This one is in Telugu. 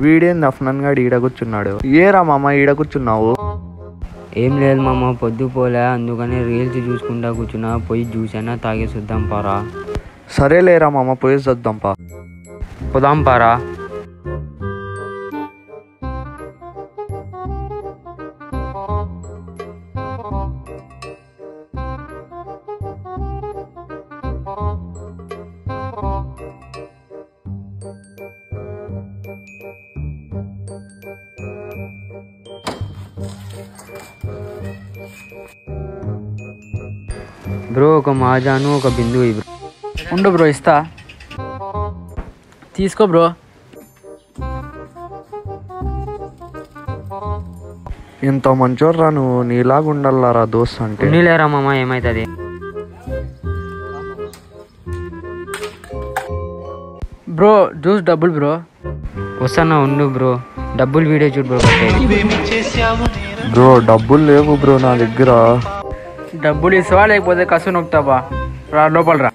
వీడేంది అఫ్నాన్ గాడు ఈడ కూర్చున్నాడు? ఏరా మామ ఈడ కూర్చున్నావు? ఏం లేదు మామ, పొద్దు పోలే, అందుకని రీల్స్ చూసుకుంటా కూర్చున్నా. పోయి జ్యూస్ అయినా తాగేసిద్దాం పారా. సరేలేరా మామ, పోయేసి వద్దాం పా. పోదాం పారా. బ్రో ఒక మాజాను ఒక బిందు బ్రో. ఉండు బ్రో, ఇస్తా, తీసుకో బ్రో. ఇంత మంచోర్రా నువ్వు, నీలాగా ఉండాలరా దోస్త్ అంటే. లేరా మామ, ఏమైతుంది? బ్రో జ్యూస్ డబ్బులు బ్రో. వస్తానా, ఉండు బ్రో. డబ్బులు వీడియో చూడు బ్రో. బ్రో డబ్బులు లేవు బ్రో నా దగ్గర. డబ్బులు ఇస్తావా లేకపోతే కసు నొక్కుతావా? రా లోపల రా.